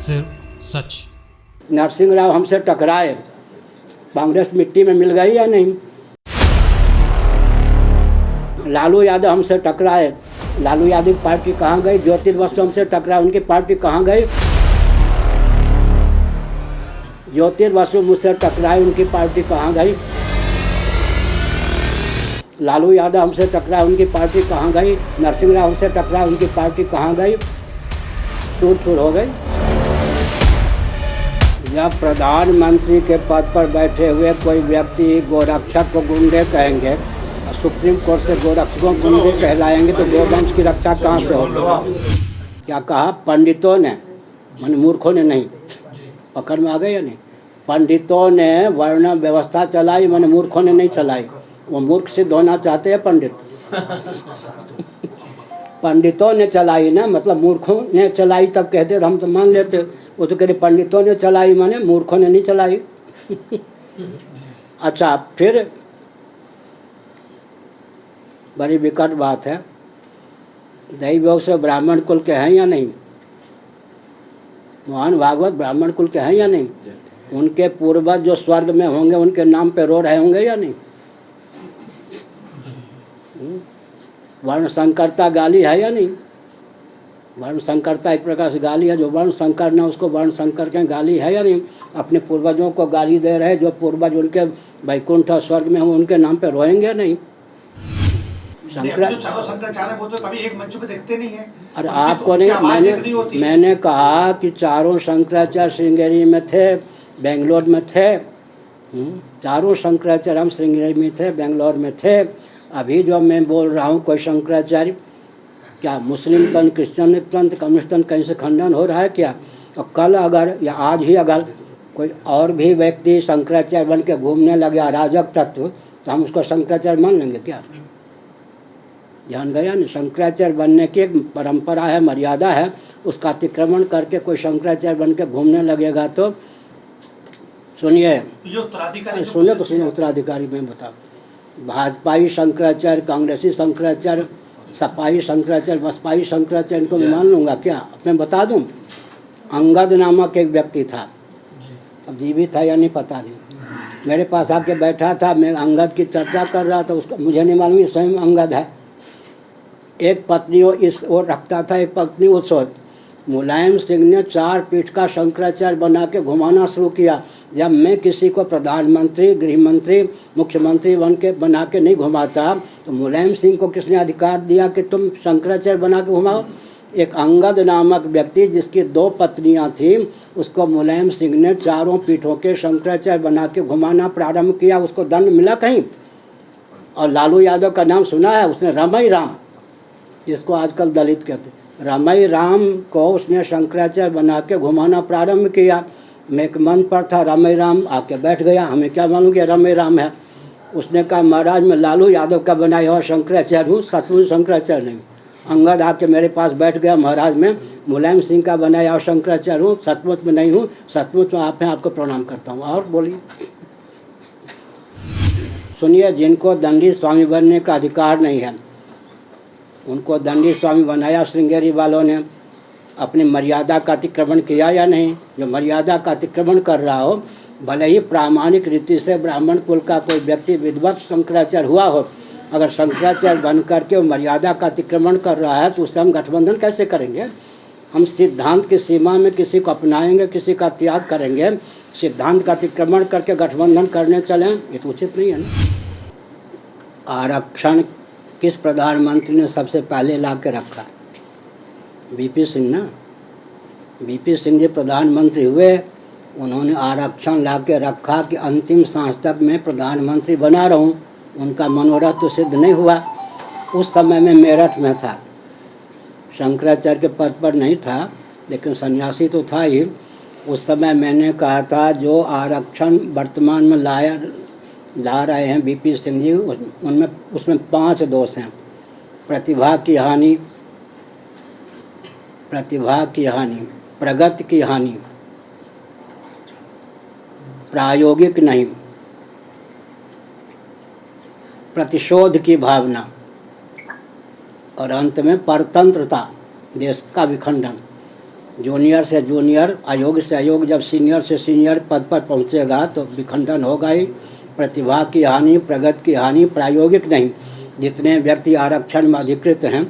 सिर्फ सच। नरसिंह राव हमसे टकराए, कांग्रेस मिट्टी में मिल गई या नहीं? लालू यादव हमसे टकराए, लालू यादव की पार्टी कहाँ गई? ज्योति बसु हमसे टकराए, उनकी पार्टी कहाँ गई? ज्योति बसु मुझसे टकराए, उनकी पार्टी कहाँ गई? लालू यादव हमसे टकराए, उनकी पार्टी कहाँ गई? नरसिंह राव हमसे टकराए, उनकी पार्टी कहाँ गई? टूट फूट हो गई। जब प्रधानमंत्री के पद पर बैठे हुए कोई व्यक्ति गोरक्षक को गुंडे कहेंगे, सुप्रीम कोर्ट से गोरक्षकों को गुंडे कहलाएंगे, तो गोवंश की रक्षा कहाँ से होगी? क्या कहा? पंडितों ने, माने मूर्खों ने नहीं। पकड़ में आ गए या नहीं? पंडितों ने वर्ण व्यवस्था चलाई, माने मूर्खों ने नहीं चलाई। वो मूर्ख सिद्ध होना चाहते हैं पंडित। पंडितों ने चलाई ना, मतलब मूर्खों ने चलाई तब कहते तो हम तो मान लेते। वो तो कहते पंडितों ने चलाई, माने मूर्खों ने नहीं चलाई। अच्छा, फिर बड़ी विकट बात है, दैवयोग से ब्राह्मण कुल के हैं या नहीं? मोहन भागवत ब्राह्मण कुल के हैं या नहीं? उनके पूर्वज जो स्वर्ग में होंगे उनके नाम पे रो रहे होंगे या नहीं? वर्ण संकरता गाली है या नहीं? वर्ण संकरता एक प्रकार से गाली है। जो वर्ण संकर ना, उसको वर्ण संकर के गाली है या नहीं? अपने पूर्वजों को गाली दे रहे, जो पूर्वज उनके वैकुंठ और स्वर्ग में हो उनके नाम पे रोएंगे या नहीं? शंकराचार्य वो तो कभी एक मंच पे देखते नहीं है। अरे आपको नहीं, मैंने कहा कि चारों शंकराचार्य श्रृंगेरी में थे, बेंगलोर में थे। चारों शंकराचार्य हम श्रृंगेरी में थे, बेंगलोर में थे। अभी जो मैं बोल रहा हूँ, कोई शंकराचार्य क्या मुस्लिम तंत्र, क्रिश्चियन तंत्र, कम्युनिस्ट तंत्र कहीं से खंडन हो रहा है क्या? और कल अगर या आज ही अगर कोई और भी व्यक्ति शंकराचार्य बन के घूमने लगे अराजक तत्व, तो हम उसको शंकराचार्य मान लेंगे क्या? ध्यान गया नहीं? शंकराचार्य बनने की एक परंपरा है, मर्यादा है, उसका अतिक्रमण करके कोई शंकराचार्य बन के घूमने लगेगा तो सुनिए, सुनिए तो सुनिए। उत्तराधिकारी में बताओ, भाजपाई शंकराचार्य, कांग्रेसी शंकराचार्य, सपाई शंकराचार्य, बसपाई शंकराचार्य, इनको मैं मान लूँगा क्या? मैं बता दूँ, अंगद नामक एक व्यक्ति था, अब जीवित था या नहीं पता नहीं, मेरे पास आके बैठा था, मैं अंगद की चर्चा कर रहा था, उसको मुझे नहीं मालूम स्वयं अंगद है। एक पत्नी वो इस ओर रखता था, एक पत्नी उस ओर। मुलायम सिंह ने 4 पीठ का शंकराचार्य बना के घुमाना शुरू किया। जब मैं किसी को प्रधानमंत्री, गृह मंत्री, मुख्यमंत्री बना के नहीं घुमाता, तो मुलायम सिंह को किसने अधिकार दिया कि तुम शंकराचार्य बना के घुमाओ? एक अंगद नामक व्यक्ति जिसकी 2 पत्नियां थीं, उसको मुलायम सिंह ने 4 पीठों के शंकराचार्य बना के घुमाना प्रारंभ किया। उसको दंड मिला कहीं? और लालू यादव का नाम सुना है? उसने रमई राम, जिसको आजकल दलित कहते हैं, रमई राम को उसने शंकराचार्य बना के घुमाना प्रारंभ किया। मैं एक मन पर था, रमई राम आके बैठ गया, हमें क्या मालूम कि रमई राम है। उसने कहा महाराज मैं लालू यादव का बनाया हुआ शंकराचार्य हूँ, सचमुच शंकराचार्य नहीं। अंगद आके मेरे पास बैठ गया, महाराज मैं मुलायम सिंह का बनाया हुआ शंकराचार्य हूँ, सचमुच में नहीं हूँ, सचमुच में आप हैं, आपको प्रणाम करता हूँ। और बोलिए, सुनिए, जिनको दंडी स्वामी बनने का अधिकार नहीं है उनको दंडी स्वामी बनाया श्रृंगेरी वालों ने। अपनी मर्यादा का अतिक्रमण किया या नहीं? जो मर्यादा का अतिक्रमण कर रहा हो, भले ही प्रामाणिक रीति से ब्राह्मण कुल का कोई व्यक्ति विद्वत शंकराचार्य हुआ हो, अगर शंकराचार्य बन करके वो मर्यादा का अतिक्रमण कर रहा है तो उससे हम गठबंधन कैसे करेंगे? हम सिद्धांत की सीमा में किसी को अपनाएंगे, किसी का त्याग करेंगे, सिद्धांत का अतिक्रमण करके गठबंधन करने चलें, ये तो उचित नहीं है ना। आरक्षण किस प्रधानमंत्री ने सबसे पहले ला के रखा? वीपी सिंह ना। वीपी सिंह जी प्रधानमंत्री हुए, उन्होंने आरक्षण ला के रखा कि अंतिम सांस तक मैं प्रधानमंत्री बना रहूं। उनका मनोरथ तो सिद्ध नहीं हुआ। उस समय में मेरठ में था, शंकराचार्य के पद पर नहीं था, लेकिन सन्यासी तो था ही। उस समय मैंने कहा था जो आरक्षण वर्तमान में ला रहे हैं वीपी सिंह जी, उसमें 5 दोष हैं। प्रतिभा की हानि, प्रगति की हानि, प्रायोगिक नहीं, प्रतिशोध की भावना, और अंत में परतंत्रता, देश का विखंडन। जूनियर से जूनियर, अयोग्य से अयोग्य, जब सीनियर से सीनियर पद पर पहुंचेगा तो विखंडन होगा ही। प्रतिभा की हानि, प्रगति की हानि, प्रायोगिक नहीं। जितने व्यक्ति आरक्षण में अधिकृत हैं,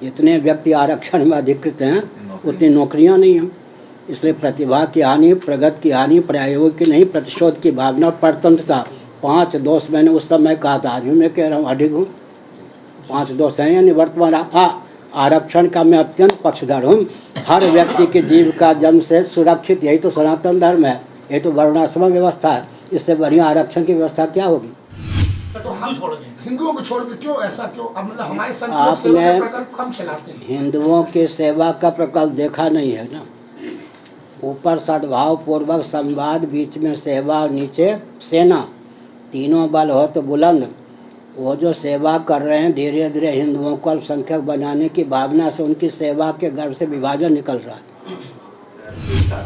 जितने व्यक्ति आरक्षण में अधिकृत हैं उतनी नौकरियां नहीं हैं। इसलिए प्रतिभा की हानि, प्रगति की हानि, प्रायोगिक नहीं, प्रतिशोध की भावना, परतंत्रता। 5 दोष मैंने उस समय कहा था, आज भी मैं कह रहा हूँ, अधिक हूँ। 5 दोष हैं, यानी वर्तमान आरक्षण का मैं अत्यंत पक्षधर हूँ। हर व्यक्ति की जीविका जन्म से सुरक्षित, यही तो सनातन धर्म है, यही तो वर्णाश्रम व्यवस्था है। इससे बढ़िया आरक्षण की व्यवस्था क्या होगी? हिंदुओं को छोड़ के क्यों ऐसा, क्यों? मतलब हमारे संत लोग आपने सेवा का प्रकल्प कम चलाते हैं। हिंदुओं की सेवा का प्रकल्प देखा नहीं है ना। ऊपर सद्भाव पूर्वक संवाद, बीच में सेवा और नीचे सेना, तीनों बल हो तो बुलंद। वो जो सेवा कर रहे हैं, धीरे धीरे हिंदुओं को अल्पसंख्यक बनाने की भावना से उनकी सेवा के गर्भ से विभाजन निकल रहा है।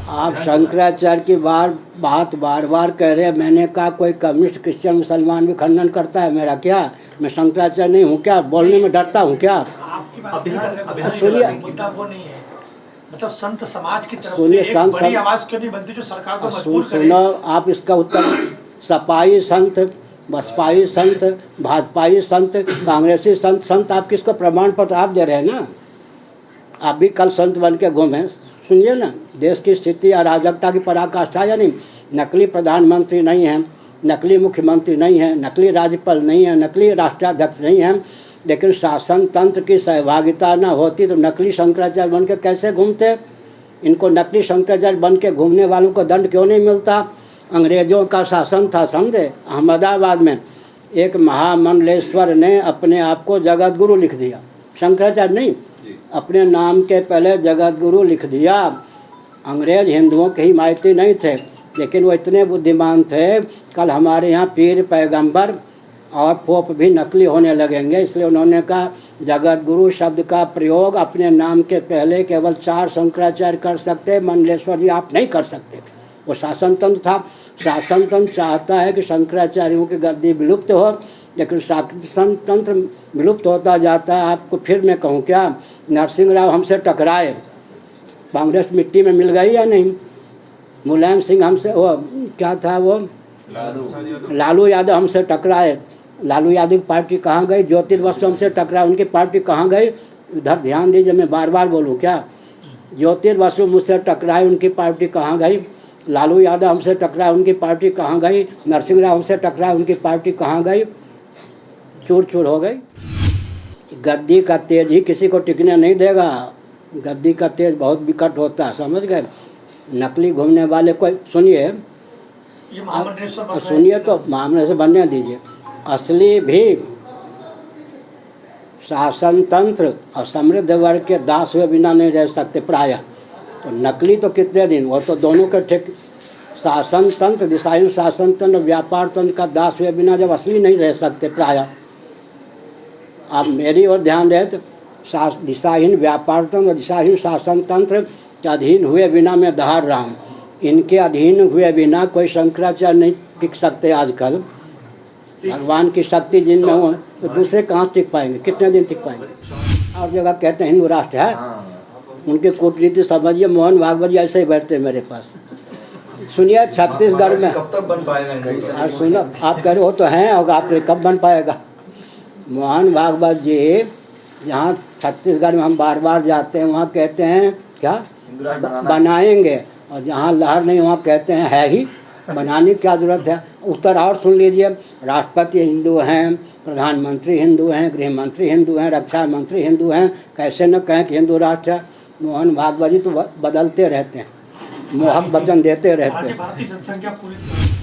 आप शंकराचार्य की बात बार बार कह रहे हैं। मैंने कहा कोई कम्युनिस्ट, क्रिश्चियन, मुसलमान भी खंडन करता है मेरा क्या? मैं शंकराचार्य नहीं हूँ क्या? बोलने में डरता हूँ क्या? आपकी बात मुद्दा वो नहीं है, मतलब संत समाज की तरफ से एक बड़ी आवाज क्यों नहीं बनती जो सरकार को मजबूर करे? सुनो, आप इसका उत्तर, सपाई संत, बसपाई संत, भाजपाई संत, कांग्रेसी संत, संत आप किसको? प्रमाण पत्र आप दे रहे हैं ना। आप भी कल संत बन के घूमे। सुनिए ना, देश की स्थिति अराजकता की पराकाष्ठा, यानी नकली प्रधानमंत्री नहीं है, नकली मुख्यमंत्री नहीं है, नकली राज्यपाल नहीं है, नकली राष्ट्राध्यक्ष नहीं है, लेकिन शासन तंत्र की सहभागिता न होती तो नकली शंकराचार्य बन के कैसे घूमते? इनको नकली शंकराचार्य बन के घूमने वालों को दंड क्यों नहीं मिलता? अंग्रेजों का शासन था, समझे? अहमदाबाद में एक महामंडलेश्वर ने अपने आप को जगत गुरु लिख दिया, शंकराचार्य नहीं, अपने नाम के पहले जगत गुरु लिख दिया। अंग्रेज हिंदुओं के हिमायती नहीं थे, लेकिन वो इतने बुद्धिमान थे। कल हमारे यहाँ पीर, पैगंबर और पोप भी नकली होने लगेंगे, इसलिए उन्होंने कहा जगत गुरु शब्द का प्रयोग अपने नाम के पहले केवल 4 शंकराचार्य कर सकते, मंडलेश्वर जी आप नहीं कर सकते। वो शासन तंत्र था। शासन तंत्र चाहता है कि शंकराचार्यों की गद्दी विलुप्त हो, लेकिन शासन तंत्र विलुप्त होता जाता है। आपको फिर मैं कहूँ क्या, नरसिंह राव हमसे टकराए, कांग्रेस मिट्टी में मिल गई या नहीं? मुलायम सिंह हमसे, वो क्या था वो, लालू यादव हमसे टकराए, लालू यादव की पार्टी कहाँ गई? ज्योतिर्बसु हमसे टकराए, उनकी पार्टी कहाँ गई? इधर ध्यान दीजिए, मैं बार बार बोलूँ क्या? ज्योतिर्बसु मुझसे टकराए, उनकी पार्टी कहाँ गई? लालू यादव हमसे टकराए, उनकी पार्टी कहाँ गई? नरसिंह राव हमसे टकराए, उनकी पार्टी कहाँ गई? चूर चूर हो गई। गद्दी का तेज ही किसी को टिकने नहीं देगा। गद्दी का तेज बहुत विकट होता है, समझ गए? नकली घूमने वाले को सुनिए, सुनिए तो महामंडलेश्वर बनने दीजिए। असली भी शासन तंत्र और समृद्ध वर्ग के दास हुए बिना नहीं रह सकते प्रायः। तो नकली तो कितने दिन, वो तो दोनों के ठीक। शासन तंत्र, दिशाहीन शासन तंत्र, व्यापार तंत्र का दास हुए बिना जब असली नहीं रह सकते प्रायः। आप मेरी ओर ध्यान दें तो दिशाहीन व्यापार तंत्र, दिशाहीन शासन तंत्र के अधीन हुए बिना मैं दहाड़ रहा हूँ। इनके अधीन हुए बिना कोई शंकराचार्य नहीं टिक सकते। आजकल भगवान की शक्ति जिनमें हो तो दूसरे कहाँ टिक पाएंगे? कितने दिन टिक पाएंगे? और जगह कहते हैं हिंदू राष्ट्र है, उनके कूटनीति समझिए। मोहन भागवत जी ऐसे ही बैठते हैं मेरे पास। सुनिए, छत्तीसगढ़ में कब तक बन पाएगा? सुनो, आप कह रहे हो तो हैं, और आप कब बन पाएगा? मोहन भागवत जी जहाँ छत्तीसगढ़ में हम बार बार जाते हैं, वहाँ कहते हैं क्या बनाएंगे, और जहाँ लहर नहीं वहाँ कहते हैं है ही, बनाने की क्या जरूरत है? उत्तर और सुन लीजिए, राष्ट्रपति हिंदू हैं, प्रधानमंत्री हिंदू हैं, गृह मंत्री हिंदू हैं, रक्षा मंत्री हिंदू हैं, कैसे न कहें कि हिंदू राष्ट्र है। मोहन भागवत जी तो बदलते रहते हैं, मोहक वचन देते रहते हैं।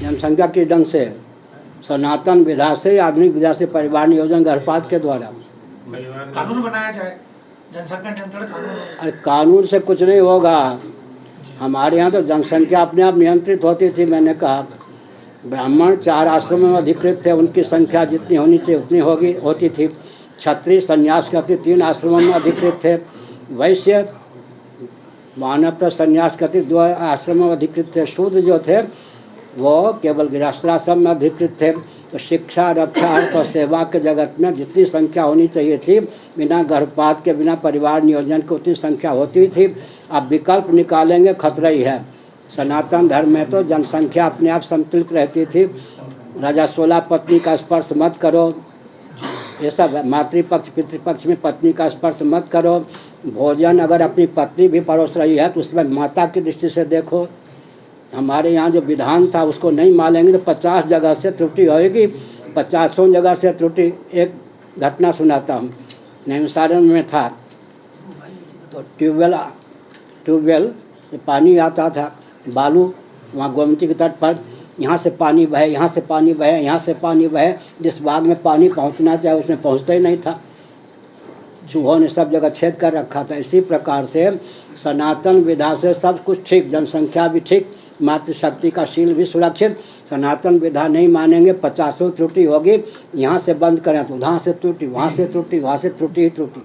जनसंख्या के ढंग से, सनातन विधा से, आधुनिक विधा से, परिवार नियोजन गर्भपात के द्वारा कानून बनाया जाए, जनसंख्या नियंत्रण कानून। अरे कानून से कुछ नहीं होगा। हमारे यहाँ तो जनसंख्या अपने आप नियंत्रित होती थी। मैंने कहा ब्राह्मण 4 आश्रमों में अधिकृत थे, उनकी संख्या जितनी होनी चाहिए उतनी होती थी। क्षत्रिय संन्यास करते 3 आश्रमों में अधिकृत थे। वैश्य मानव संन्यास करते 2 आश्रमों में अधिकृत थे। शूद्र जो थे वो केवल गृहस्थाश्रम में अधिकृत थे। तो शिक्षा, रक्षा, अर्थ और सेवा के जगत में जितनी संख्या होनी चाहिए थी, बिना गर्भपात के, बिना परिवार नियोजन के उतनी संख्या होती थी। अब विकल्प निकालेंगे, खतरा ही है। सनातन धर्म में तो जनसंख्या अपने आप संतुलित रहती थी। राजा 16 पत्नी का स्पर्श मत करो, ये सब मातृपक्ष पितृपक्ष में पत्नी का स्पर्श मत करो। भोजन अगर अपनी पत्नी भी परोस रही है तो उसमें माता की दृष्टि से देखो। हमारे यहाँ जो विधान था उसको नहीं मानेंगे तो 50 जगह से त्रुटि होएगी, 50 जगह से त्रुटि। एक घटना सुनाता हूँ, नैमिषारण्य में था तो ट्यूबवेल से पानी आता था, बालू वहाँ गोमती के तट पर, यहाँ से पानी बहे, यहाँ से पानी बहे, यहाँ से पानी बहे। जिस बाग में पानी पहुँचना चाहे उसमें पहुँचता ही नहीं था। चूहों ने सब जगह छेद कर रखा था। इसी प्रकार से सनातन विधा से सब कुछ ठीक, जनसंख्या भी ठीक, मातृशक्ति का शील भी सुरक्षित। सनातन विधा नहीं मानेंगे, 50 त्रुटि होगी। यहाँ से बंद करें तो वहाँ से त्रुटि, वहाँ से त्रुटि, वहाँ से त्रुटि ही त्रुटि।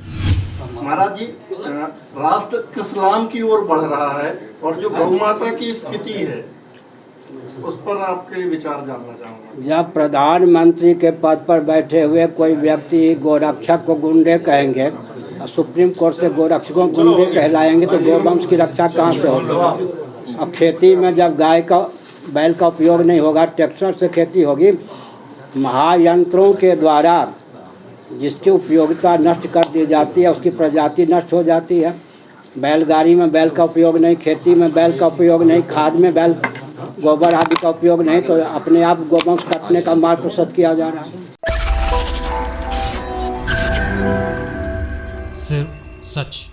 महाराज जी, राष्ट्र इस्लाम की ओर बढ़ रहा है और जो गौ माता की स्थिति है उस पर आपके विचार जानना चाहूँगा। जब प्रधानमंत्री के पद पर बैठे हुए कोई व्यक्ति गोरक्षक को गुंडे कहेंगे और सुप्रीम कोर्ट से गोरक्षकों को गुंडे कहलाएंगे तो गोवंश की रक्षा कहाँ से होगी। अब खेती में जब गाय का बैल का उपयोग नहीं होगा, ट्रैक्टर से खेती होगी। महायंत्रों के द्वारा जिसकी उपयोगिता नष्ट कर दी जाती है उसकी प्रजाति नष्ट हो जाती है। बैलगाड़ी में बैल का उपयोग नहीं, खेती में बैल का उपयोग नहीं, खाद में बैल गोबर आदि का उपयोग नहीं, तो अपने आप गोवंश काटने का मार्ग प्रशस्त किया जा रहा है। सिर्फ सच।